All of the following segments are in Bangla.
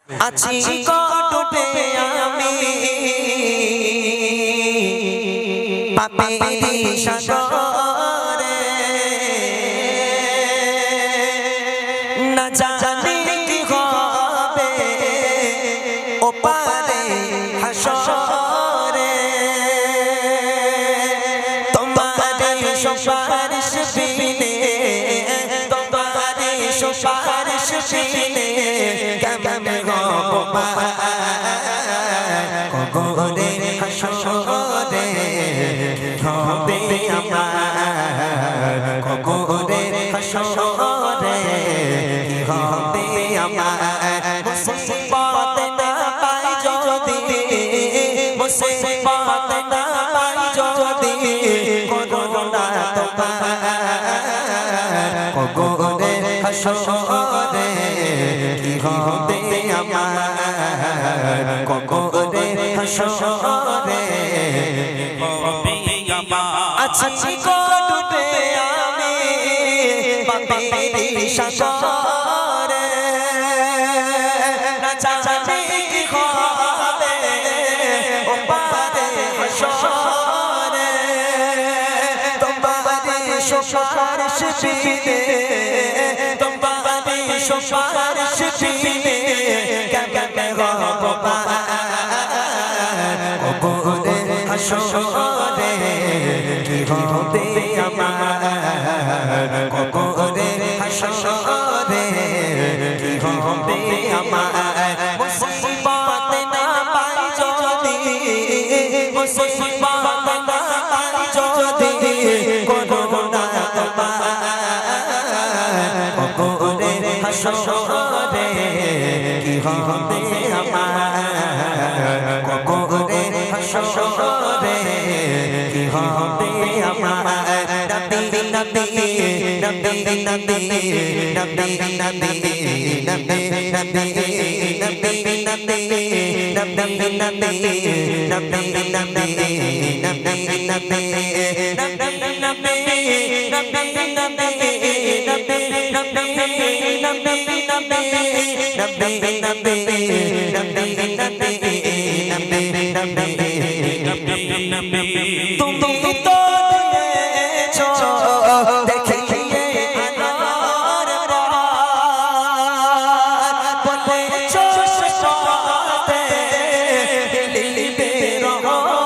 আছি কটুটে আমি পাপেরি সাগরে না জানি কি হবে ওপারে হাসরে তোমারে সুপারিশ বিনে তোমারে সুপারিশ বিনে কেমনে হব কবরে হাসরে হবে আমার কবরে হাসরে হবে আমার মুসিবত না পাই যদি মুসিবত না পাই যদি করোনা তোমার কবরে হাসরে কি হবে আমার কবরে হাসরে হবে আমার আছি কটুটে আমি পাপেরি সাগরে না জানি কি হবে ওপারে হাসরে তোমারে সুপারিশ বিনে তোমারে সুপারিশ বিনে কেমনে হব কবরে হাসরে কি হবে আমার কবরে হাসরে কি হবে আমার মুসিবত না পাই যদি মুসিবত না পাই যদি করোনা তোমার কবরে হাসরে কি হবে আমার কবরে হাসরে কি হবে আমার নবী নবী নবী নবী নবী নবী নবী নবী নবী নবী নবী নবী তুমি তো দিয়েছো দেখিয়ে আনার বলেছো সাথে দিলিবে রহমান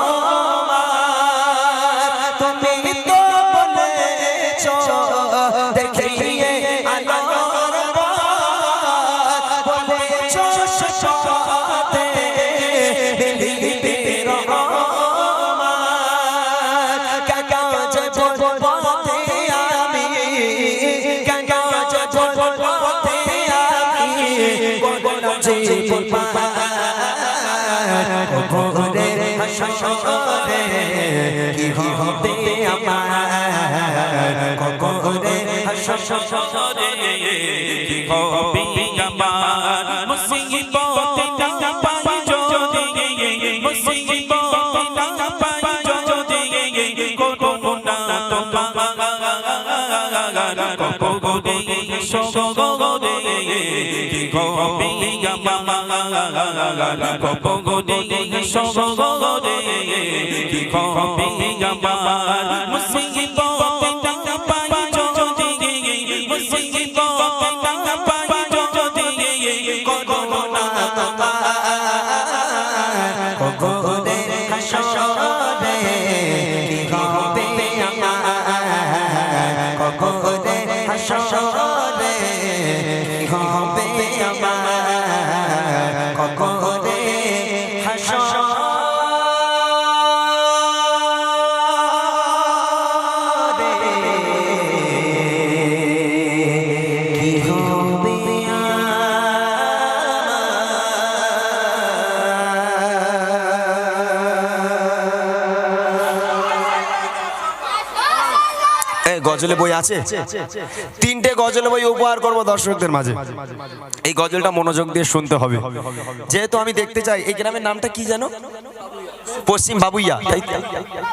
তুমি তো বলেছো দেখিয়ে আনার বলেছো সাথে দিলিবে কবরে হাসরে কি হবে আমার কবরে হাসরে কি হবে আমার মুসিবত না পাই যদি মুসিবত না পাই যদি করোনা তোমার কবরে হাসরে কি হবে আমার কবরে হাসরে কি হবে আমার মুসিবত না পাই যদি মুসিবত না পাই যদি করোনা তোমার কবরে হাসরে কি হবে আমার কবরে হাসরে কি হবে আমার কবরে হাসরে কি হবে গজলে বই আছে তিনটে গজলে বই উপহার করবো দর্শকদের মাঝে এই গজলটা মনোযোগ দিয়ে শুনতে হবে যেহেতু আমি দেখতে চাই এই গ্রামের নামটা কি জানো পশ্চিম বাবুইয়া, তাই তো?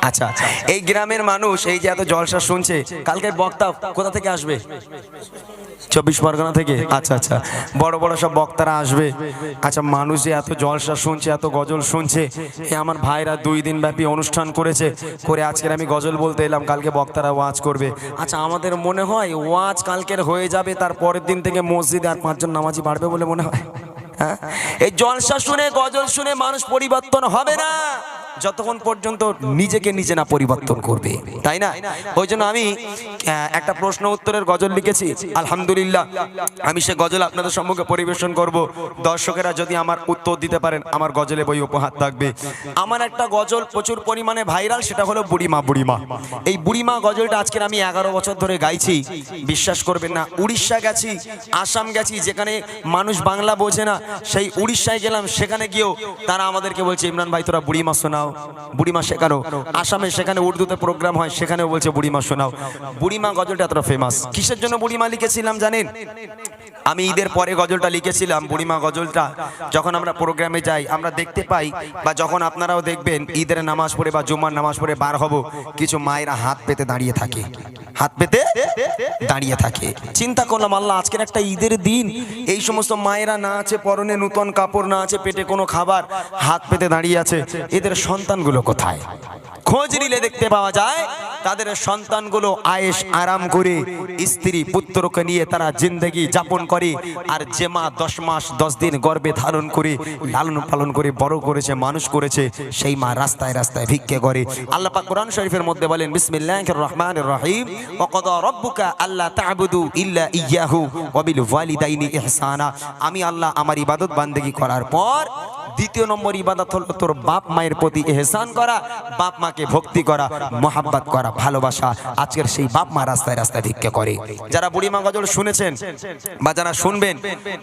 আচ্ছা, এই গ্রামের মানুষ এই যে এত জলসা শুনছে, কালকে বক্তা কোথা থেকে আসবে? 24 পরগনা থেকে। আচ্ছা আচ্ছা, বড় বড় সব বক্তারা আসবে। আচ্ছা, মানুষ যে এত জলসা শুনছে, এত গজল শুনছে, আমার ভাইরা 2 দিন ব্যাপী অনুষ্ঠান করেছে, করে আজকের আমি গজল বলতে এলাম, কালকে বক্তারা ওয়াজ করবে। আচ্ছা, আমাদের মনে হয় ওয়াজ কালকের হয়ে যাবে, তার পরের দিন থেকে মসজিদে আর 5 জন নামাজি বাড়বে বলে মনে হয়? হ্যাঁ, এই জলসা শুনে গজল শুনে মানুষ পরিবর্তন হবে না যতক্ষণ পর্যন্ত নিজেকে নিজে না পরিবর্তন করবে, তাই না? ওই জন্য আমি একটা প্রশ্ন উত্তরের গজল লিখেছি, আলহামদুলিল্লাহ। আমি সে গজল আপনাদের সম্মুখে পরিবেশন করব। দর্শকেরা যদি আমার উত্তর দিতে পারেন, আমার গজলে বই উপহার থাকবে। আমার একটা গজল প্রচুর পরিমাণে ভাইরাল, সেটা হলো বুড়িমা বুড়িমা। এই বুড়িমা গজলটা আজকের আমি 11 বছর ধরে গাইছি। বিশ্বাস করবেন না, উড়িষ্যা গেছি, আসাম গেছি, যেখানে মানুষ বাংলা বোঝে না, সেই উড়িষ্যায় গেলাম, সেখানে গিয়েও তারা আমাদেরকে বলছে, ইমরান ভাই তোরা বুড়িমা শোনাও, বুড়িমা শেখানো। আসামে সেখানে উর্দুতে প্রোগ্রাম হয়, সেখানেও বলছে বুড়িমা শোনাও। বুড়িমা গজলটা এতটা ফেমাস। কিসের জন্য বুড়িমা লিখেছিলাম জানেন? আমি ঈদের পরে গজলটা লিখেছিলাম। বুড়িমা গজলটা যখন আমরা প্রোগ্রামে যাই, আমরা দেখতে পাই, বা যখন আপনারাও দেখবেন, ঈদের নামাজ পড়ে বা জুম্মার নামাজ পড়ে বার হব, কিছু মায়েরা হাত পেতে দাঁড়িয়ে থাকে, হাত পেতে দাঁড়িয়ে থাকে। চিন্তা করলাম, আল্লাহ, আজকের একটা ঈদের দিন, এই সমস্ত মায়েরা না আছে পরনে নূতন কাপড়, না আছে পেটে কোনো খাবার, হাত পেতে দাঁড়িয়ে আছে, এদের সন্তানগুলো কোথায়? খোঁজ নিলে দেখতে পাওয়া যায় তাদের সন্তানগুলো আয়েশ আরাম করে স্ত্রী পুত্রকে নিয়ে তারা জিন্দগি যাপন করে। আর যে মা 10 মাস 10 দিন গর্ভে ধারণ করে লালন পালন করে বড় করেছে, মানুষ করেছে, সেই মা রাস্তায় রাস্তায় ভিক্ষে করে। আল্লাহ পাক কোরআন শরীফের মধ্যে বলেন, বিসমিল্লাহির রহমানির রহিম, ওয়া ক্বাদা রাব্বুকা আল্লা তা'বুদু ইল্লা ইয়্যাহু ওয়া বিল ওয়ালিদাইনি ইহসানা। আমি আল্লাহ আমার ইবাদত বান্দেগি করার পর দ্বিতীয় নম্বর ইবাদত হলো তোর বাপ মায়ের প্রতি ইহসান করা, বাপ মাকে ভক্তি করা, মোহাব্বত করা, ভালোবাসা। আজকের সেই বাপ মা রাস্তায় রাস্তায় ভিক্ষা করে। যারা বুড়িমা গজল শুনেছেন বা যারা শুনবেন,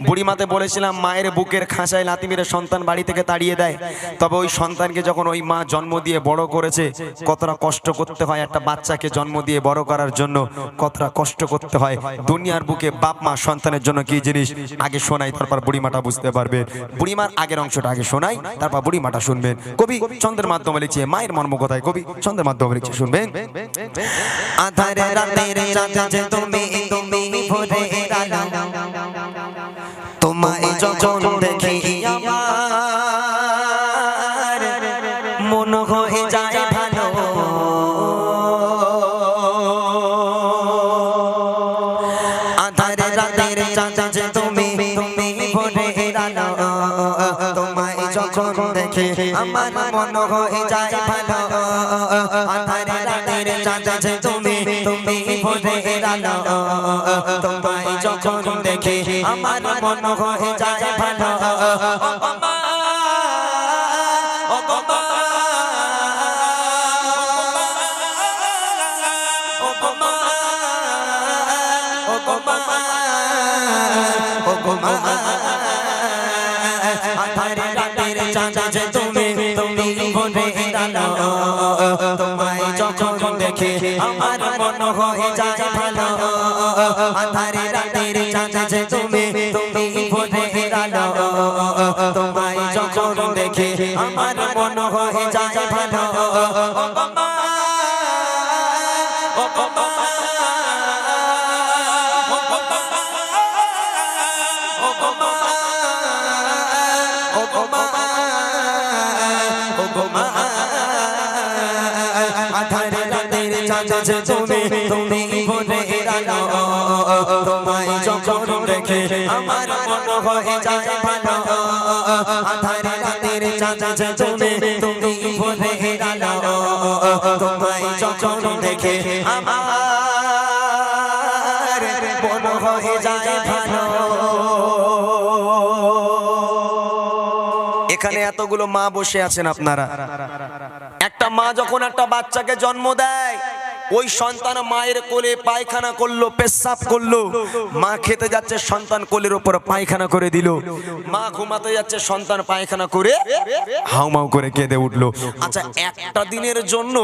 বুড়িমাতে বলেছিলাম মায়ের বুকের খাঁচায় লাথি মেরে সন্তান বাড়ি থেকে তাড়িয়ে দেয়। তবে ওই সন্তানকে যখন ওই মা জন্ম দিয়ে বড় করেছে, কতটা কষ্ট করতে হয় একটা বাচ্চাকে জন্ম দিয়ে বড় করার জন্য, কতটা কষ্ট করতে হয়। দুনিয়ার বুকে বাপ মা সন্তানের জন্য কি জিনিস, আগে শোনাই, তারপর বুড়িমাটা বুঝতে পারবেন। বুড়িমার আগের অংশটা আগে শোনাই, তারপর বুড়িমাটা শুনবেন। কবি ছন্দের মাধ্যমে লিখছে মায়ের মর্ম কথায়, কবি ছন্দের মাধ্যমে লিখছে, শুনবেন। আধারে রাতের চাঁদ তুমি তুমি ভোরে আলো, তোমায় যখন দেখি আমার মন হয়ে যায় ভালো। আধারে রাতের চাঁদ তুমি তুমি ভোরে আলো, তোমায় যখন দেখি আমার মন হয়ে যায় ভালো। আধারে রাতের চাঁদ তুমি তুমি ভোরে আলো, তোমায় যখন দেখি আমার মন হয়ে যায় ভালো। আধারে রাতের চাঁদ তুমি তুমি ভোরে আলো, তোমায় যখন দেখি আমার মন হয়ে যায় ভালো। আধারে রাতের চাঁদ তুমি তুমি ভোরে আলো, তোমায় যখন দেখি আমার মন হয়ে যায় ভালো। আধারে রাতের চাঁদ তুমি তুমি ভোরে আলো, তোমায় যখন দেখে আমার মন হয়ে যায় ভালো। আধারে রাতের চাঁদ তুমি তুমি ভোরে আলো, তোমায় যখন দেখে আমার মন হয়ে যায় ভালো। এখানে এতগুলো মা বসে আছেন আপনারা, একটা মা যখন একটা বাচ্চাকে জন্ম দেয়, ওই সন্তান মায়ের কোলে পায়খানা করলো, পেশাব করলো, মা খেতে যাচ্ছে, সন্তান কোলের উপর পায়খানা করে দিল, মা ঘুমাতে যাচ্ছে, সন্তান পায়খানা করে হাউমাউ করে কেঁদে উঠলো। আচ্ছা, একটা দিনের জন্য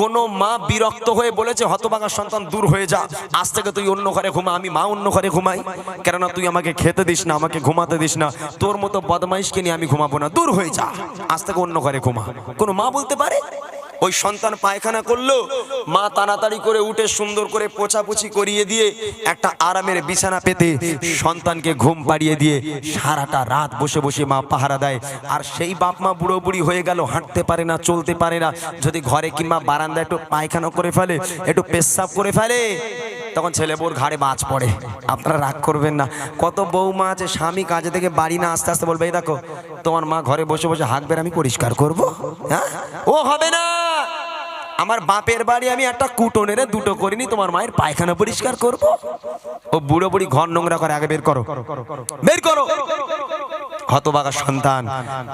কোন মা বিরক্ত হয়ে বলেছে হতভাগা সন্তান দূর হয়ে যা, আজ থেকে তুই অন্য ঘরে ঘুমা, আমি মা অন্য ঘরে ঘুমাই, কেননা তুই আমাকে খেতে দিস না, আমাকে ঘুমাতে দিস না, তোর মতো বদমাইশকে নিয়ে আমি ঘুমাবো না, দূর হয়ে যা, আজ থেকে অন্য ঘরে ঘুমা? কোন মা বলতে পারে? ওই সন্তান পায়খানা করলো, মা তাড়াতাড়ি করে উঠে সুন্দর করে পোছাপুছি করিয়ে দিয়ে একটা আরামের বিছানা পেতে সন্তানকে ঘুম পাড়িয়ে দিয়ে সারাটা রাত বসে বসে মা পাহারা দেয়। আর সেই বাপ মা বুড়ো বুড়ি হয়ে গেল, হাঁটতে পারে না, চলতে পারে না, যদি ঘরে কিংবা বারান্দায় একটু পায়খানা করে ফেলে, একটু পেশাব করে ফেলে, তখন ছেলে বউর ঘাড়ে বাজ পড়ে। আপনারা রাগ করবেন না, কত বৌমা আছে স্বামী কাজে থেকে বাড়ি না আস্তে আস্তে বলবে এই দেখো তোমার মা ঘরে বসে বসে হাঁকবে, আমি পরিষ্কার করবো? হ্যাঁ, ও হবে না। আমার বাপের বাড়ি আমি একটা কুটোনেরে দুটো করিনি, তোমার মায়ের পায়খানা পরিষ্কার করব? ও বুড়ো বুড়ি ঘর নোংরা করে, আগে বের করো, বের করো। হতভাগা সন্তান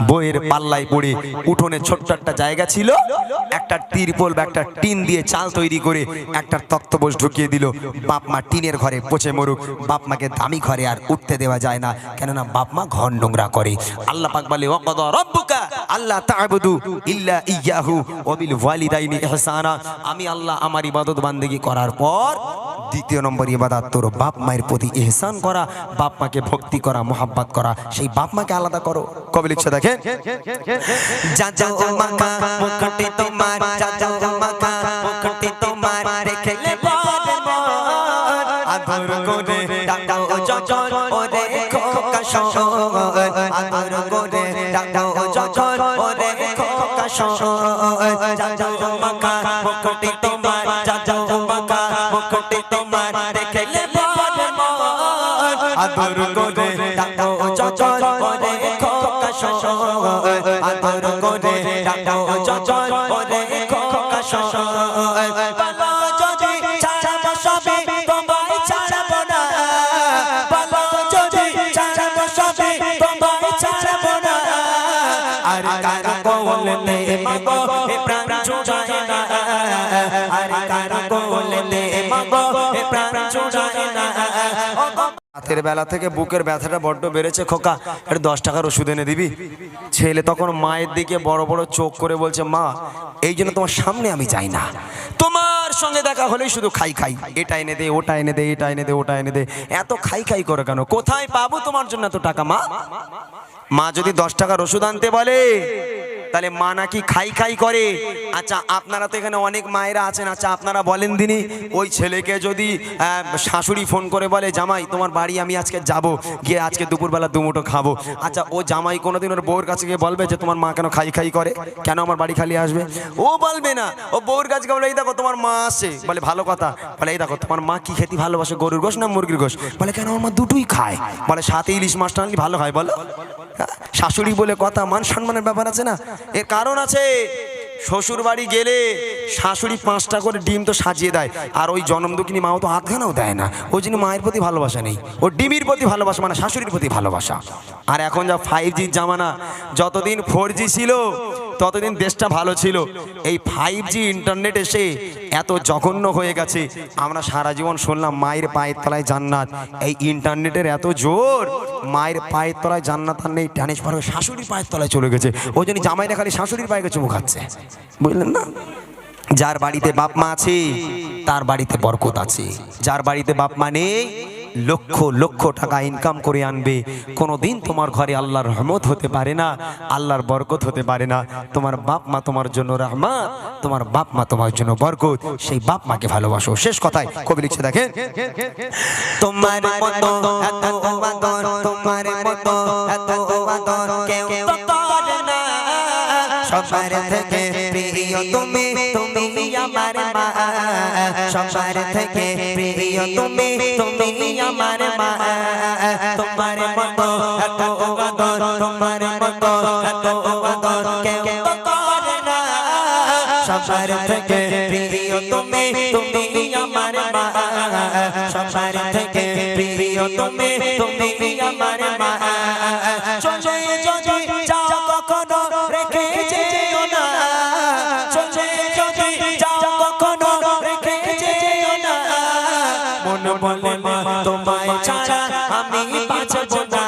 বইয়ের পাল্লায় পড়ে উঠোনে ছোট্ট একটা জায়গা ছিল, একটা তিরপল বা একটা টিন দিয়ে চাল তৈরি করে একটা তক্তপোষ ঢুকিয়ে দিল। বাপ মা টিনের ঘরে পচে মরুক, বাপ মাকে দামি ঘরে আর উঠতে দেওয়া যায় না, কেননা বাপ মা ঘর নোংরা করে। আল্লাহ পাক বলে ওয়াকাদা রাব্বুকা আল্লা তা'বুদু ইল্লা ইয়াহু ওয়া বিল ওয়ালিদাইনি ইহসানা। আমি আল্লাহ আমার ইবাদত বান্দেগি করার পর দ্বিতীয় নম্বর ইবাদত তোর বাপ মায়ের প্রতি ইহসান করা, বাপ মাকে ভক্তি করা, মোহাব্বত করা। সেই বাপ মাকে আলাদা করো। কবে লিখছে দেখেন, যাও মাকা মুখটি তোমার, যাও মাকা মুখটি তোমার, দেখলে বড় মন আদর করে ডাকাও যখন ওরে খোকা শোন, আদর করে ডাকাও যখন ওরে খোকা শোন। যাও মাকা মুখটি তোমার, যাও মাকা মুখটি তোমার, দেখলে বড় মন আদর করে ডাকাও যখন ওরে খোকা শোন, আদর করে ডাকাও যখন ওরে খোকা শোন। বলো যদি ছাড়বো সবে তোমায় ছাড়বো না, বলো যদি ছাড়বো সবে তোমায় ছাড়বো না, আর কার কোলেতে মাগো এ প্রাণ জুড়ায় না, আর কার কোলেতে মাগো এ প্রাণ জুড়ায় না। রাতের বেলা থেকে বুকের ব্যথাটা বড্ড বেড়েছে, খোকা একটু 10 টাকার ওষুধ এনে দিবি? ছেলে তখন মায়ের দিকে বড় বড় চোখ করে বলছে, মা এই জন্য তোমার সামনে আমি যাই না, তোমার সঙ্গে দেখা হলেই শুধু খাই খাই, এটা এনে দে, ওটা এনে দে, এটা এনে দে, ওটা এনে দে, এত খাই খাই করে কেন? কোথায় পাবো তোমার জন্য এত টাকা? মা মা যদি 10 টাকার ওষুধ আনতে বলে তাহলে মা নাকি খাই খাই করে। আচ্ছা, আপনারা তো এখানে অনেক মায়েরা আছেন, আচ্ছা আপনারা বলেন দিনই, ওই ছেলেকে যদি শাশুড়ি ফোন করে বলে জামাই তোমার বাড়ি আমি আজকে যাব, গিয়ে আজকে দুপুরবেলা দুমুঠো খাবো, আচ্ছা ও জামাই কোনোদিন ওর বউর কাছে গিয়ে বলবে যে তোমার মা কেন খাই খাই করে, কেন আমার বাড়ি খালি আসবে? ও বলবে না। ও বউর কাছে বলে এই দেখো তোমার মা আসে, বলে ভালো কথা, বলে এই দেখো তোমার মা কি খেতে ভালোবাসে, গরুর গোশ না মুরগির গোশ? বলে কেন আমার মা দুটোই খায়, বলে সাথে ইলিশ মাছটা আনলে ভালো হয়। বলো, শাশুড়ি বলে কথা, মান সম্মানের ব্যাপার আছে না? এর কারণ আছে। শ্বশুর বাড়ি গেলে শাশুড়ি 5টা করে ডিম তো সাজিয়ে দেয়, আর ওই জনম দুঃখিনী মাও তো আধখানাও দেয় না। ওই জন্য মায়ের প্রতি ভালোবাসা নেই, ও ডিমির প্রতি ভালোবাসা, মানে শাশুড়ির প্রতি ভালোবাসা। আর এখন যা 5G জামানা, যতদিন 4G ছিল ততদিন দেশটা ভালো ছিল। এই 5G ইন্টারনেট এসে এত জঘন্য হয়ে গেছে। আমরা সারা জীবন শুনলাম মায়ের পায়ের তলায় জান্নাত, এই ইন্টারনেটের এত জোর, মায়ের পায়ের তলায় জান্নাত আর নেই, ট্রান্সফার হয়ে শাশুড়ির পায়ের তলায় চলে গেছে। ওই জন্য জামাইরা খালি শাশুড়ির পায়ে চুমু খাচ্ছে, বুঝলেন না? যার বাড়িতে বাপ মা আছে তার বাড়িতে বরকত আছে, যার বাড়িতে বাপ মা নেই লক্ষ লক্ষ টাকা ইনকাম করে আনবে, কোনোদিন তোমার ঘরে আল্লাহর রহমত হতে পারে না, আল্লাহর বরকত হতে পারে না। তোমার বাপ মা তোমার জন্য রহমত, তোমার বাপ মা তোমার জন্য বরকত, সেই বাপ মাকে ভালোবাসো। শেষ কথায় কবি লিখছে দেখেন, তোমার মতো এত আদর, তোমার মতো এত আদর কেউ তো করে না, সবার থেকে প্রিয় তুমি, তুমি আমার মা, সবার থেকে প্রিয় তুমি, তুমি আমার মা। তোমার মতো এত আদর, তোমার মতো এত আদর কেউ তো করে না, সবার থেকে প্রিয় তুমি, তুমি আমার মা, সবার থেকে প্রিয় তুমি, তুমি আমার মা। চলে যদি যাও কখনো রেখে যেও না, চলে যদি যাও কখনো রেখে ছাড়া আমি বাঁচব না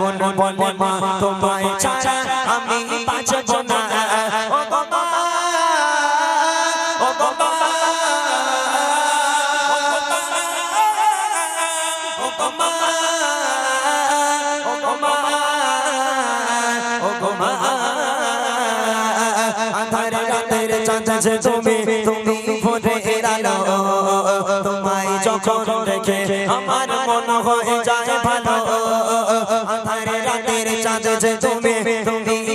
মন বলে মা তোমায় ছাড়া আমি বাঁচব না ও গো মা ও গো মা ও গো মা ও গো মা ও গো মা আধার রাতের চাঁদ যে তুমি ভোরের আলো তোমায় যখন দেখে আমার মন হয়ে যায় ভালো আধার রাতের চাঁদ যে তুমি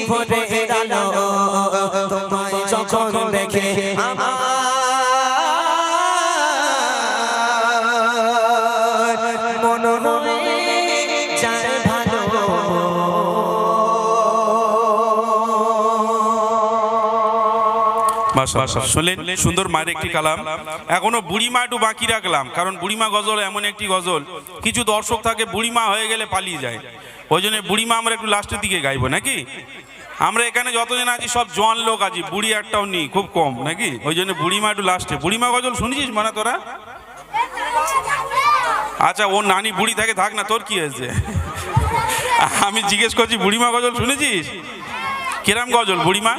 ভোরের আলো তোমায় যখন দেখে আমার মন হয়ে যায় ভালো। শুনলেন সুন্দর মায়ের একটি কালাম। এখনো বুড়িমা একটু বাকি রাখলাম, কারণ বুড়িমা গজল এমন একটি গজল কিছু দর্শক থাকে বুড়িমা হয়ে গেলে পালিয়ে যায়, ওই জন্য বুড়িমা আমরা একটু লাস্টের দিকে গাইবো নাকি। আমরা এখানে যতজন আছি সব জোয়ান লোক আছি, বুড়ি একটাও নেই, খুব কম নাকি, ওই জন্য বুড়িমা একটু লাস্টে। বুড়িমা গজল শুনেছিস মানে তোরা? আচ্ছা ওর নানি বুড়ি থাকে, থাক না, তোর কি হয়েছে? আমি জিজ্ঞেস করছি বুড়িমা গজল শুনেছিস? কিরাম গজল বুড়িমা?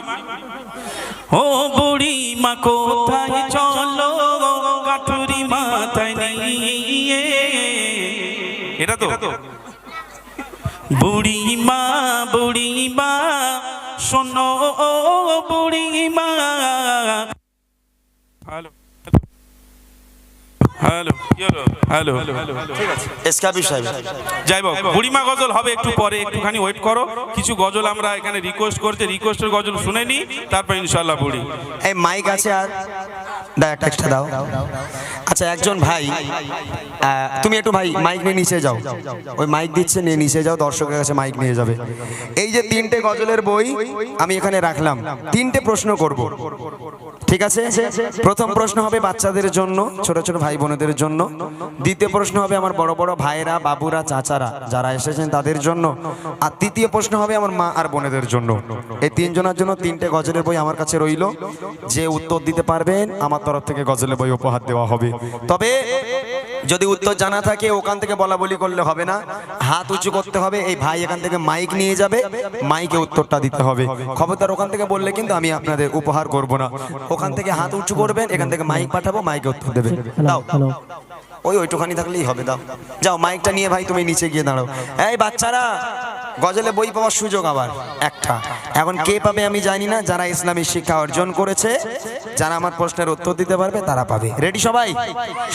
ও বুড়িমা কোথায় চলো কাঠুরি মাথায় নিয়ে, এটা তো বুড়িমা বুড়িমা শোনো বুড়িমা। হ্যালো হ্যালো হ্যালো হ্যালো, ঠিক আছে এসকাবি সাহেব যাই হোক, বুড়িমা গজল হবে একটু পরে, একটুখানি ওয়েট করো। কিছু গজল আমরা এখানে রিকোয়েস্ট করতে, রিকোয়েস্টের গজল শুনে নি, তারপর ইনশাল্লাহ বুড়ি। এই মাইক আছে আর দাও, একটা এক্সট্রা দাও। আচ্ছা একজন ভাই, তুমি একটু ভাই মাইক নিয়ে নিচে যাও, ওই মাইক দিচ্ছে নিয়ে নিচে যাও, দর্শকের কাছে মাইক নিয়ে যাবে। এই যে 3টে গজলের বই আমি এখানে রাখলাম, 3টে প্রশ্ন করব, ঠিক আছে? প্রথম প্রশ্ন হবে বাচ্চাদের জন্য, ছোট ছোট ভাই বোনেদের জন্য। দ্বিতীয় প্রশ্ন হবে আমার বড় বড় ভাইরা, বাবুরা, চাচারা যারা এসেছেন তাদের জন্য। আর তৃতীয় প্রশ্ন হবে আমার মা আর বোনেদের জন্য। এই 3 জনের জন্য 3টে গজলের বই আমার কাছে রইল। যে উত্তর দিতে পারবেন আমার তরফ থেকে গজলের বই উপহার দেওয়া হবে। তবে যদি উত্তর জানা থাকে ওখান থেকে বলা বলি করলে হবে না, হাত উঁচু করতে হবে। এই ভাই এখান থেকে মাইক নিয়ে যাবে, মাইকে উত্তরটা দিতে হবে। খবরদার ওখান থেকে বললে কিন্তু আমি আপনাদের উপহার করব না। ওখান থেকে হাত উঁচু করবেন, এখান থেকে মাইক পাঠাবো, মাইকে উত্তর দেবে। দাও ওইটুখানি থাকলেই হবে, দাও যাও মাইকটা নিয়ে ভাই তুমি নিচে গিয়ে দাঁড়াও। এই বাচ্চারা গজলে বই পাওয়ার সুযোগ আবার একটা, এখন কে পাবে আমি জানি না। যারা ইসলামী শিক্ষা অর্জন করেছে, যারা আমার প্রশ্নের উত্তর দিতে পারবে তারা পাবে। রেডি সবাই?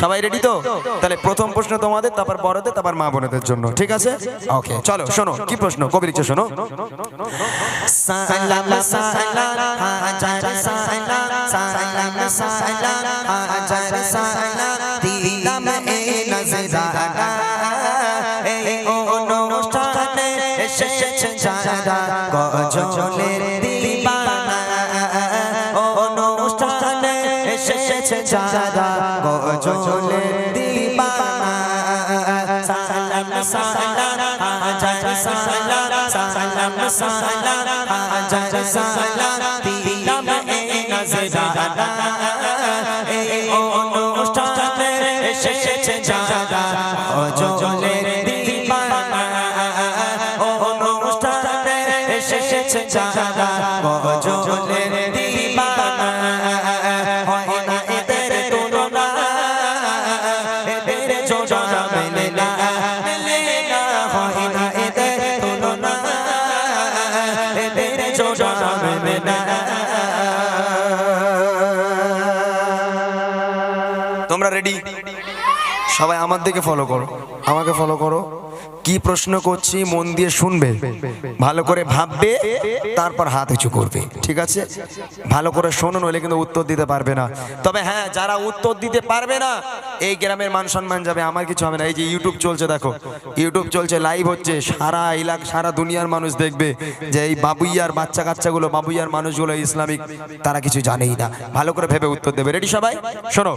সবাই রেডি তো? তাহলে প্রথম প্রশ্ন তোমাদের, তারপর বড়দের, তারপর মা বোনেদের জন্য, ঠিক আছে? ওকে চলো শোনো কি প্রশ্ন, কবির ইচ্ছে শোনো। সালাম সালাম হাজার সালাম, সালাম সালাম হাজার সালাম দিলাম এই নজরানা, এই অনুষ্ঠানে এসেছে যারা গজলের দিবানা, অনুষ্ঠানে এসেছে যারা গজলের দিবানা। সালাম সালাম হাজার সালাম, সালাম সালাম হাজার সালাম দিলাম এই নজরানা, এই অনুষ্ঠানে এসেছে যারা গজলের দিবানা, অনুষ্ঠানে এসেছে যারা গজলের দিবানা। হয় না এদের তুলনা, এদের জোড়া মেলে না, মেলে না, হয় না এদের তুলনা, এদের জোড়া মেলে না। তোমরা রেডি? সবাই আমার দিকে ফলো করো, আমাকে ফলো করো। কি প্রশ্ন করছি মন দিয়ে শুনবে, ভালো করে ভাববে, তারপর হাত উঁচু করবে, ঠিক আছে? ভালো করে শোনো, নইলে কিন্তু উত্তর দিতে পারবে না। তবে হ্যাঁ, যারা উত্তর দিতে পারবে না এই গ্রামের মান সম্মান যাবে, আমার কিছু হবে না। এই যে ইউটিউব চলছে, দেখো ইউটিউব চলছে, লাইভ হচ্ছে, সারা এলাকা সারা দুনিয়ার মানুষ দেখবে যে এই বাবুইয়ার বাচ্চা কাচ্চাগুলো, বাবুইয়ার মানুষগুলো ইসলামিক তারা কিছু জানেই না। ভালো করে ভেবে উত্তর দেবে। রেডি সবাই? শোনো,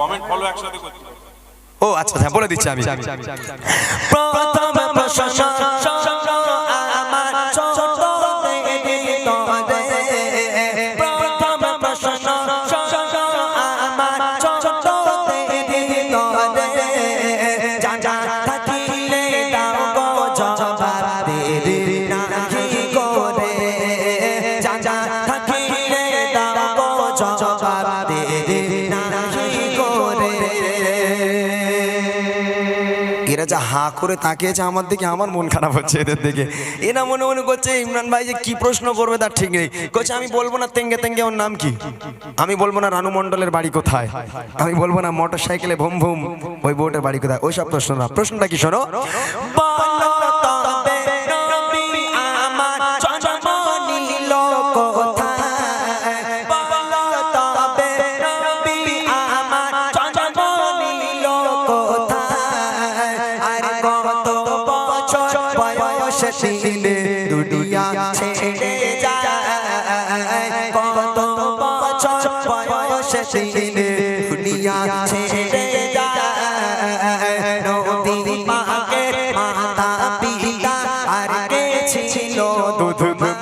কমেন্ট ফলো একসাথে করতে হবে। ও আচ্ছা আচ্ছা, বলে দিচ্ছি আমি। প্রথম প্রশ্ন আমার ছোট প্রথম প্রশ্ন আমার ছোট হা করে তাকিয়েছে আমার দিকে, আমার মন খারাপ হচ্ছে এদের দিকে। এরা মনে মনে করছে ইমরান ভাই যে কি প্রশ্ন করবে তার ঠিক নেই। করছে আমি বলবো না তেঙ্গে তেঙ্গে ওর নাম কি, আমি বলবো না রানু মণ্ডলের বাড়ি কোথায়, আমি বলবো না মোটর সাইকেলে ভুম ভুম ওই বউটার বাড়ি কোথায়, ওইসব প্রশ্ন না। প্রশ্নটা কি শোনো, বলো তবে নবী আমার জন্ম নিল কোথায়, বলো তবে নবী আমার জন্ম নিল কোথায়, আর কত বছর বয়সে দিলে দুনিয়া ছেড়ে যায়, কত বছর বয়সে দিলে দুনিয়া ছেড়ে যায়, নবী পাকের মাতা পিতা আর কে ছিল দুধ মা,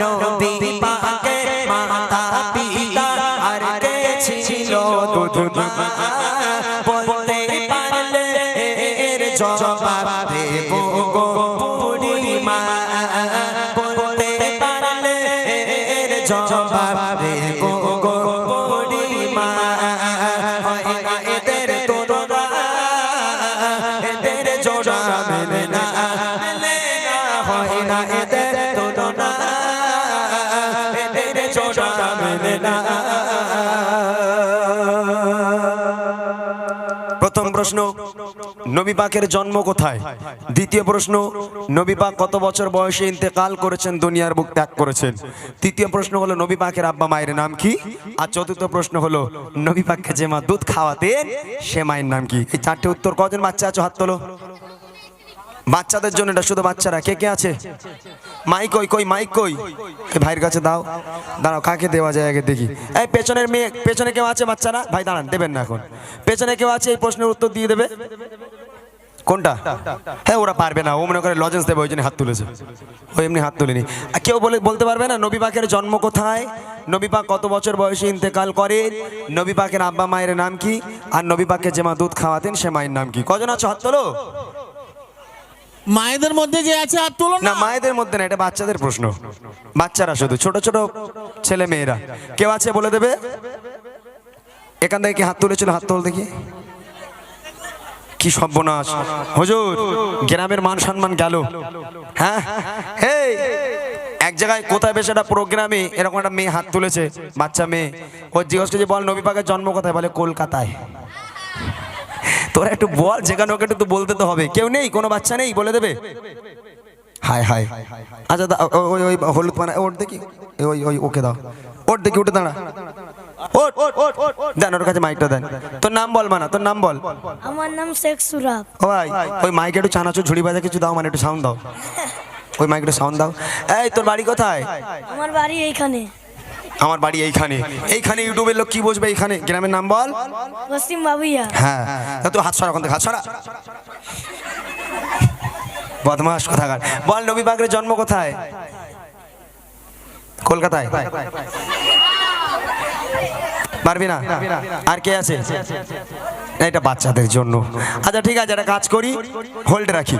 নবী পাকের মাতা পিতা আর কে ছিল দুধ মা, বলতে পারলে এর জবাব দেব গো বুড়িমা, বলতে পারলে এর জবাব দেব গো বুড়িমা, হয় না এদের তোরা এদের জোড়া মেলে না, মেলে না, হয় না এদের তোরা এদের জোড়া মেলে না। প্রথম প্রশ্ন, নবী পাকের জন্ম কোথায়? দ্বিতীয় প্রশ্ন, নবী পাক কত বছর বয়সে ইন্তেকাল করেছেন, দুনিয়ার বুক ত্যাগ করেছেন? তৃতীয় প্রশ্ন হলো নবী পাকের আব্বা মায়ের নাম কি? আর চতুর্থ প্রশ্ন হলো নবী পাককে যে মা দুধ খাওয়াতেন সে মায়ের নাম কি? এই চারটে উত্তর কজন বাচ্চা আছো হাত তোলো। বাচ্চাদের জন্য এটা, শুধু বাচ্চারা। কে কে আছে? মাইক কই, কই মাইক কই? এই ভাইয়ের কাছে দাও, দাঁড়াও কাকে দেওয়া যায় আগে দেখি। এই পেছনের মেয়ে, পেছনে কেউ আছে বাচ্চারা? ভাই দাঁড়ান, দেবেন না এখন। পেছনে কেউ আছে এই প্রশ্নের উত্তর দিয়ে দেবে? কোনটা? হ্যাঁ ওরা পারবে না, ও মনে করে লজেন্স দেবে ওই জন্য হাত তুলেছে, ও এমনি হাত তুলেনি। আর কেউ বলতে পারবে না নবী পাকের জন্ম কোথায়, নবী পাক কত বছর বয়সে ইন্তেকাল করেন, নবী পাকের আব্বা মায়ের নাম কি, আর নবী পাককে যে মা দুধ খাওয়াতেন সে মায়ের নাম কি? কজন আছো হাত তোলো। মায়েদের মধ্যে যে আছে হাত তুলুন না, মায়েদের মধ্যে না, এটা বাচ্চাদের প্রশ্ন। বাচ্চারা শুধু, ছোট ছোট ছেলে মেয়েরা। কেউ আছে বলে দেবে? এখান থেকে কি হাত তুলেছিল? হাত তোল দেখি। কি সর্বনাশ হুজুর, গ্রামের মান সম্মান গেল। হ্যাঁ এই এক জায়গায় কোথায় বেশ একটা প্রোগ্রামে এরকম একটা মেয়ে হাত তুলেছে, বাচ্চা মেয়ে। ও জিজ্ঞেস করছে বল নবী পাকের জন্ম কোথায়? বলে কলকাতায়। তোরা একটু বল, যেখানে ওকে একটু বলতে তো হবে। কেউ নেই, কোনো বাচ্চা নেই বলে দেবে? হায় হায়। আচ্ছা ওই ওই হলুদ পানা ওর দেখি, ওই ওই ওকে দাও, ওর দেখি, উঠে দাঁড়া, ওট দেন ওর কাছে মাইকটা দেন। তোর নাম বল, মানা তোর নাম বল। আমার নাম শেখ সুরাব। ও ভাই ওই মাইকে একটু চানাচুর ঝুড়ি বাজা কিছু দাও, মানে একটু সাউন্ড দাও, ওই মাইকে একটু সাউন্ড দাও। এই তোর বাড়ি কোথায়? আমার বাড়ি এইখানে। আমার বাড়ি এইখানে। এইখানে ইউটিউবের লোক কি বসবে? এইখানে গ্রামের নাম বল। পশ্চিম বাবুইয়া। হ্যাঁ তুই হাত সরা, ওখান থেকে হাত সরা, বদমাস কোথাকার। বল নবী পাকের জন্ম কোথায়? কলকাতায়। পারবি না? আর কে আছে? এটা বাচ্চাদের জন্য। আচ্ছা ঠিক আছে, একটা কাজ করি, হোল্ড রাখি।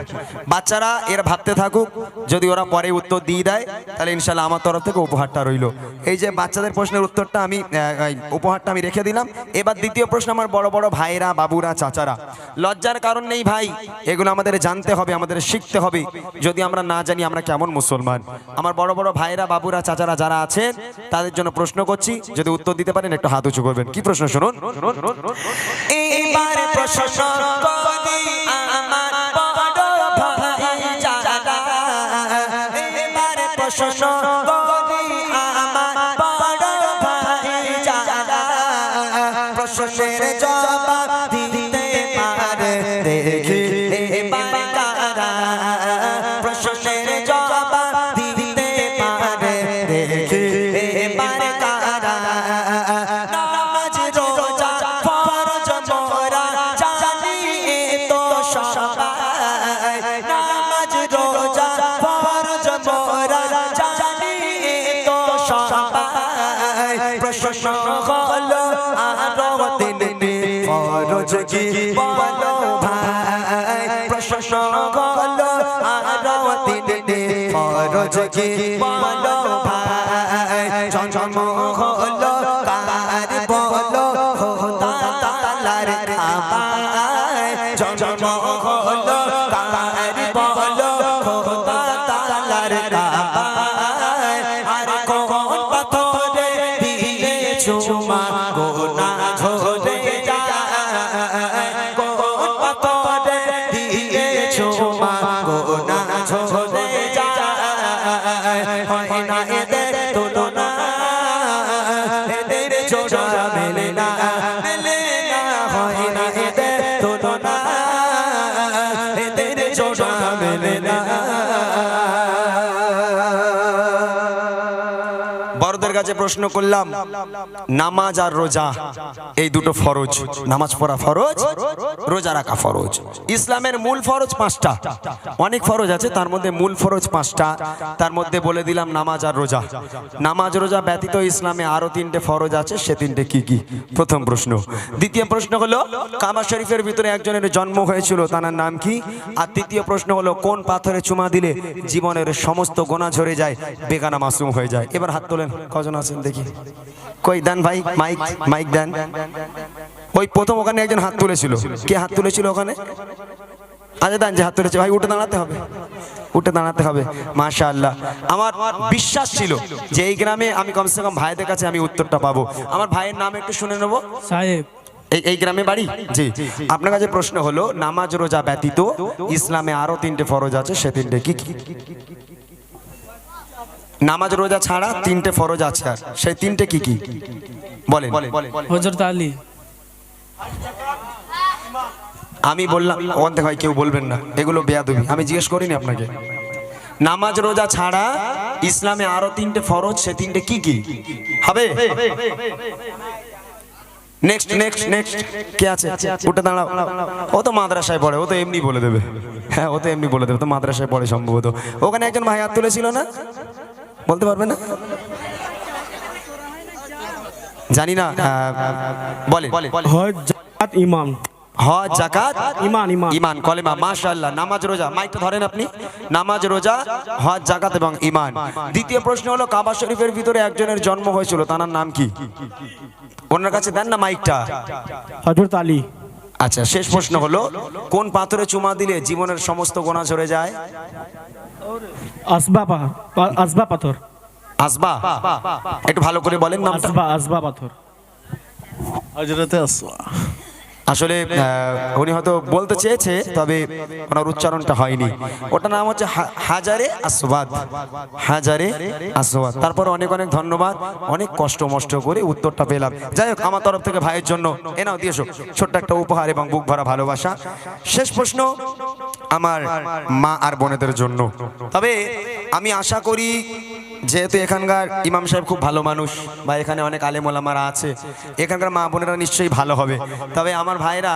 বাচ্চারা এরা ভাবতে থাকুক, যদি ওরা পরে উত্তর দিয়ে দেয় তাহলে ইনশাল্লাহ আমার তরফ থেকে উপহারটা রইল। এই যে বাচ্চাদের প্রশ্নের উত্তরটা আমি, উপহারটা আমি রেখে দিলাম। এবার দ্বিতীয় প্রশ্ন, আমার বড় বড় ভাইরা, বাবুরা, চাচারা, লজ্জার কারণ নেই ভাই, এগুলো আমাদের জানতে হবে, আমাদের শিখতে হবে। যদি আমরা না জানি আমরা কেমন মুসলমান। আমার বড় বড় ভাইরা, বাবুরা, চাচারা যারা আছেন তাদের জন্য প্রশ্ন করছি, যদি উত্তর দিতে পারেন একটু হাত উঁচু করবেন। কি প্রশ্ন শুনুন। এবারে প্রশ্ন করি আমার বড় ভাই যারা, এবারে প্রশ্ন করি আমার বড় ভাই যারা, প্রশ্নের জবাব দিতে পারে দেখি এবার কারা, প্রশ্নের জবাব দিতে পারে দেখি এবার কারা। নামাজ রোজা ফরজ মোরা জানি তো সবাই, নামাজ রোজা ফরজ মোরা জানি তো সবাই, প্রশ্ন হলো আরো তিনটি ফরজ কি বলো ভাই, প্রশ্ন হলো আরো তিনটি ফরজ কি বলো ভাই, জন্ম হলো কার বলো খোদা তাআলার খাবায়, জন্ম হলো জোড়া মেলে না। বড়দের কাছে প্রশ্ন করলাম, নামাজ আর রোজা এই দুটো ফরজ, নামাজ পড়া ফরজ, রোজা রাখা ফরজ। ইসলামের মূল ফরজ 5টা, অনেক ফরজ আছে, তার মধ্যে মূল ফরজ 5টা। তার মধ্যে বলে দিলাম নামাজ আর রোজা। নামাজ রোজা ব্যতীত ইসলামে আরো 3টে ফরজ আছে, সে 3টে কি কি? প্রথম প্রশ্ন। দ্বিতীয় প্রশ্ন হলো কাবা শরীফের ভিতরে একজনের জন্ম হয়েছিল, তার নাম কি? আর তৃতীয় প্রশ্ন হলো কোন পাথরে চুমা দিলে জীবনের সমস্ত গোনা ঝরে যায়, বেগানা মাসুম হয়ে যায়? এবার হাত তোলেন, কজন আছেন দেখি। কই দেন ভাই, মাইক মাইক দেন। ওই প্রথম ওখানে একজন হাত তুলেছিল, কে হাত তুলেছিল ওখানে? আচ্ছা দেন যে হাত তুলেছে ভাই, উঠে দাঁড়াতে হবে, উঠে দাঁড়াতে হবে। মাশাআল্লাহ, আমার বিশ্বাস ছিল যে এই গ্রামে আমি কমসে কম ভাইদের কাছে আমি উত্তরটা পাবো। আমার ভাইয়ের নাম একটু শুনে নেবো। সাহেব। এই গ্রামে বাড়ি? জি। আপনার কাছে প্রশ্ন হলো নামাজ রোজা ব্যতীত ইসলামে আরো 3টে ফরজ আছে, সে 3টে কি কি? নামাজ রোজা ছাড়া 3টে ফরজ আছে, আর সেই 3টে কি কি বলেন? হযরত আলী। আমি বললাম ওখান থেকে কেউ বলবেন না, এগুলো বেয়াদবি। আমি জিজ্ঞেস করিনি আপনাকে। নামাজ রোজা ছাড়া ইসলামে আরো 3টে ফরজ, সে 3টে কি কি হবে? নেক্সট নেক্সট নেক্সট কে আছে? উঠে দাঁড়াও। ও তো মাদ্রাসায় পড়ে, ও তো এমনি বলে দেবে। হ্যাঁ, ও তো এমনি বলে দেবে, তো মাদ্রাসায় পড়ে সম্ভবত। ওখানে একজন ভাই হাত তুলেছিল না, বলতে পারবে না? জানি না, বলে হজ জাকাত ঈমান। হজ জাকাত ঈমান ঈমান ঈমান কলেমা। মাশাআল্লাহ। নামাজ রোজা, মাইকটা ধরেন আপনি। নামাজ রোজা, হজ জাকাত এবং ঈমান। দ্বিতীয় প্রশ্ন হলো কাবা শরীফের ভিতরে একজনের জন্ম হয়েছিল, তার নাম কি? ওনার কাছে দেন না মাইকটা। হযরত আলী। আচ্ছা, শেষ প্রশ্ন হলো কোন পাথরে চুমা দিলে জীবনের সমস্ত গোনা ঝরে যায়? আসবা পাথর। আসবা, একটু ভালো করে বলেন নামটা। আসবা পাথর। হযরতে আসওয়া। আসলে উনি হয়তো বলতে চেয়েছে, তবে ওনার উচ্চারণটা হয়নি। ওটার নাম হচ্ছে হাজারে আসওয়াদ, হাজারে আসওয়াদ। তারপর অনেক অনেক ধন্যবাদ, অনেক কষ্ট মষ্ট করে উত্তরটা পেলাম। যাই হোক, আমার তরফ থেকে ভাইয়ের জন্য এনাও দিয়েছো ছোট্ট একটা উপহার এবং বুক ভরা ভালোবাসা। শেষ প্রশ্ন আমার মা আর বোনেদের জন্য। তবে আমি আশা করি যেহেতু এখানকার ইমাম সাহেব খুব ভালো মানুষ, বা এখানে অনেক আলেম ওলামারা আছে, এখানকার মা বোনেরা নিশ্চয়ই ভালো হবে। তবে আমার ভাইরা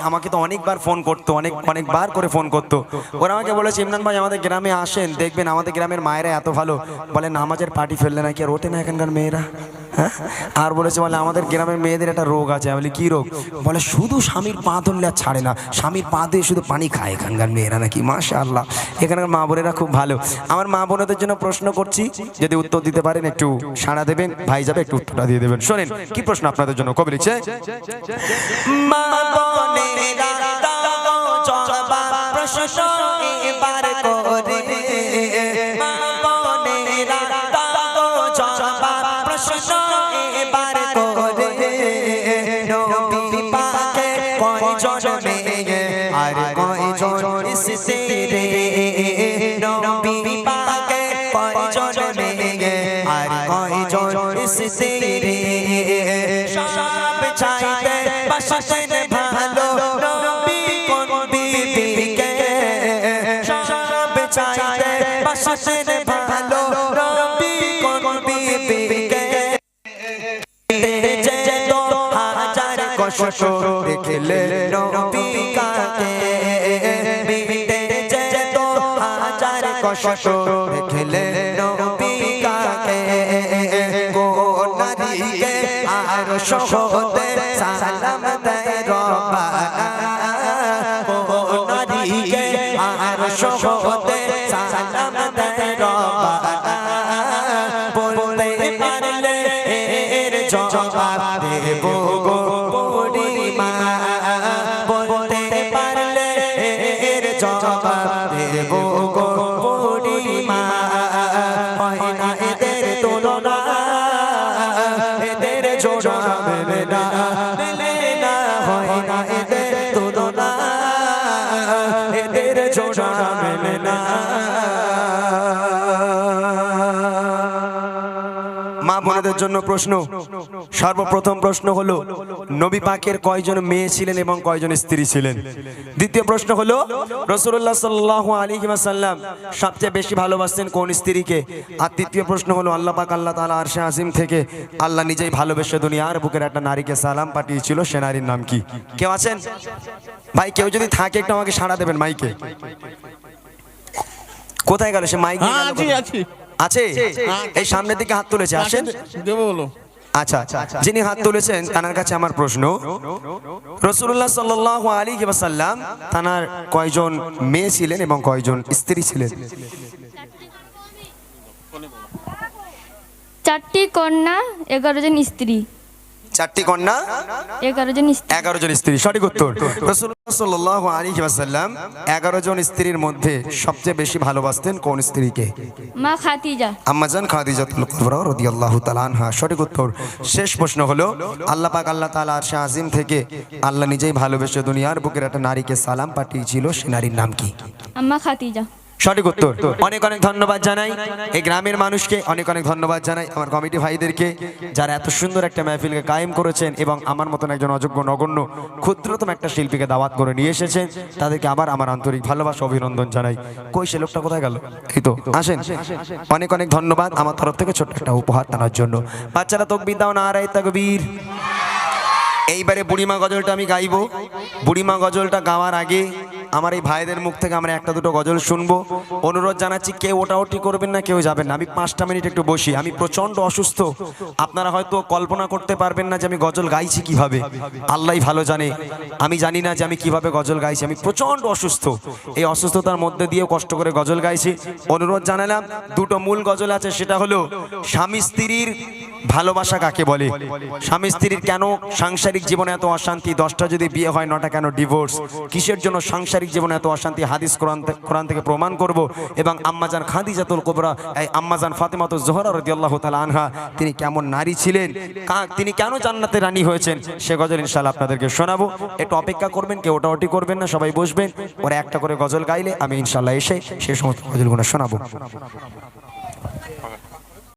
আমাকে তো অনেকবার ফোন করতো, অনেকবার করে ফোন করতো। ওরা আমাকে বলেছে ইমরান ভাই আমাদের গ্রামে আসেন, দেখবেন আমাদের গ্রামের মায়েরা এত ভালো, বলে নামাজের পার্টি ফেললে নাকি আর ওঠে না এখানকার মেয়েরা। হ্যাঁ, আর বলেছে বলে আমাদের গ্রামের মেয়েদের একটা রোগ আছে। আমি বলি কি রোগ? বলে শুধু স্বামীর পা ধরলে আর ছাড়ে না, স্বামীর পা দিয়ে শুধু পানি খায় এখানকার মেয়েরা নাকি। মাশাআল্লাহ, এখানকার মা বোনেরা খুব ভালো। আমার মা বোনদের জন্য প্রশ্ন করছি, যদি উত্তর দিতে পারেন একটু সাড়া দেবেন, ভাই যাবে একটু উত্তরটা দিয়ে দেবেন। শোনেন কি প্রশ্ন আপনাদের জন্য। কবি লিখছে, মা বোনেরা দাও জবাব প্রশ্ন এবার করে, মা বোনেরা দাও জবাব প্রশ্ন এবার করে, নবী পাকে কয়জন মেয়ে আর কয়জন স্ত্রী, নবী পাকে কয়জন মেয়ে আর কয়জন স্ত্রী, সব চাইতে বাসতেন ভালো নবী কোন বিবিকে, সব চাইতে বাসতেন ভালো নবী কোন বিবিকে, যে তো হাজার কষ্ট দেখলে নবী কাকে, বিবিতে যে তো হাজার কষ্ট দেখলে নবী কাকে, কোন নারীকে আর সহতে সালাম দেয় রব্বানা, কোন নারীকে আর সহতে সালাম দেয় রব্বানা, বলতে পারলে এর জবাব দেব গো বুড়িমা, বলতে পারলে এর জবাব দেব গো বুড়িমা, হয় না এদের তুলনা, এদের জোড়া মেলে না, মেলে না, হয় না এদের তুলনা, এদের জোড়া মেলে না। মা বোনেদের জন্য প্রশ্ন। সর্বপ্রথম প্রশ্ন হলো নবী পাকের কয়জন মেয়ে ছিলেন এবং কয়জন স্ত্রী ছিলেন? দ্বিতীয় প্রশ্ন হলো রাসূলুল্লাহ সাল্লাল্লাহু আলাইহি ওয়াসাল্লাম সবচেয়ে বেশি ভালোবাসতেন কোন স্ত্রীকে? আর তৃতীয় প্রশ্ন হলো আল্লাহ পাক আল্লাহ তাআলা আরশে আজিম থেকে আল্লাহ নিজেই ভালোবেসে দুনিয়ার বুকের একটা নারীকে সালাম পাঠিয়েছিল, সে নারীর নাম কি? কেউ আছেন ভাই? কেউ যদি থাকে একটু আমাকে সাড়া দেবেন মাইকে। কোথায় গেল সে? মাইক নিয়ে গেল কোথায়? আছে এই সামনের দিকে হাত তুলেছে, আসেন। দেবো বলো। আচ্ছা, যিনি হাত তুলেছেন তার কাছে আমার প্রশ্ন, রাসূলুল্লাহ সাল্লাল্লাহু আলাইহি ওয়াসাল্লাম তার কয়জন মেয়ে ছিলেন এবং কয়জন স্ত্রী ছিলেন? 4টি কন্যা 11 জন স্ত্রী। 4টি কন্যা 11 জন স্ত্রী। 11 জন স্ত্রী, সঠিক উত্তর। রাসূলুল্লাহ সাল্লাল্লাহু আলাইহি ওয়াসাল্লাম 11 জন স্ত্রীর মধ্যে সবচেয়ে বেশি ভালোবাসতেন কোন স্ত্রীকে? মা খাদিজা। আম্মাজান খাদিজাতুল কুবরা রাদিয়াল্লাহু তাআলা আনহা, সঠিক উত্তর। শেষ প্রশ্ন হলো আল্লাহ পাক আল্লাহ তাআলা আরশে আজিম থেকে আল্লাহ নিজেই ভালোবেসে দুনিয়ার বুকের একটা নারীকে সালাম পাঠিয়েছিল, সে নারীর নাম কি? আম্মা খাদিজা। সঠিক উত্তর। অনেক অনেক ধন্যবাদ জানাই এই গ্রামের মানুষকে, অনেক অনেক ধন্যবাদ জানাই আমার কমিটি ভাইদেরকে যারা এত সুন্দর একটা মাহফিলকে কায়েম করেছেন এবং আমার মতন একজন অযোগ্য নগণ্য ক্ষুদ্রতম একটা শিল্পীকে দাওয়াত করে নিয়ে এসেছেন, তাদেরকে আবার আমার আন্তরিক ভালোবাসা অভিনন্দন জানাই। কই সে লোকটা কোথায় গেল? এই তো, আসেন। অনেক অনেক ধন্যবাদ আমার তরফ থেকে ছোট্ট একটা উপহার টানার জন্য। বাচ্চারা তাকবীর দাও, নারায়ে তাকবীর। এইবারে বুড়িমা গজলটা আমি গাইবো। বুড়িমা গজলটা গাওয়ার আগে আমার এই ভাইদের মুখ থেকে আমরা একটা দুটো গজল শুনবো। অনুরোধ জানাচ্ছি কেউ ওটাওটি করবেন না, কেউ যাবেন না। আমি 5টা মিনিট একটু বসি, আমি প্রচন্ড অসুস্থ। আপনারা হয়তো কল্পনা করতে পারবেন না যে আমি গজল গাইছি কিভাবে, আল্লাহই ভালো জানে। আমি জানি না যে আমি কিভাবে গজল গাইছি, আমি প্রচন্ড অসুস্থ। এই অসুস্থতার মধ্যে দিয়েও কষ্ট করে গজল গাইছি। অনুরোধ জানালাম, দুটো মূল গজল আছে, সেটা হলো স্বামী স্ত্রীর ভালোবাসা কাকে বলে, স্বামী স্ত্রীর কেন সাংসারিক জীবনে এত অশান্তি, 10টা যদি বিয়ে হয় 9টা কেন ডিভোর্স, কিসের জন্য সাংসারিক জীবনে এত অশান্তি, হাদিস কোরআন থেকে প্রমাণ করব। এবং আম্মাজান খাদিজাতুল কুবরা, এই আম্মাজান ফাতেমাতুজ জোহরা রাদিয়াল্লাহু তাআলা আনহা, তিনি কেমন নারী ছিলেন, তিনি কেন জান্নাতের রানী হয়েছেন, সে গজল ইনশাআল্লাহ আপনাদেরকে শোনাবো। একটু অপেক্ষা করবেন, কেউ ওটাওটি করবেন না, সবাই বসবেন। ওরা একটা করে গজল গাইলে আমি ইনশাআল্লাহ এসে সেই সমস্ত গজলগুলো শোনাবো।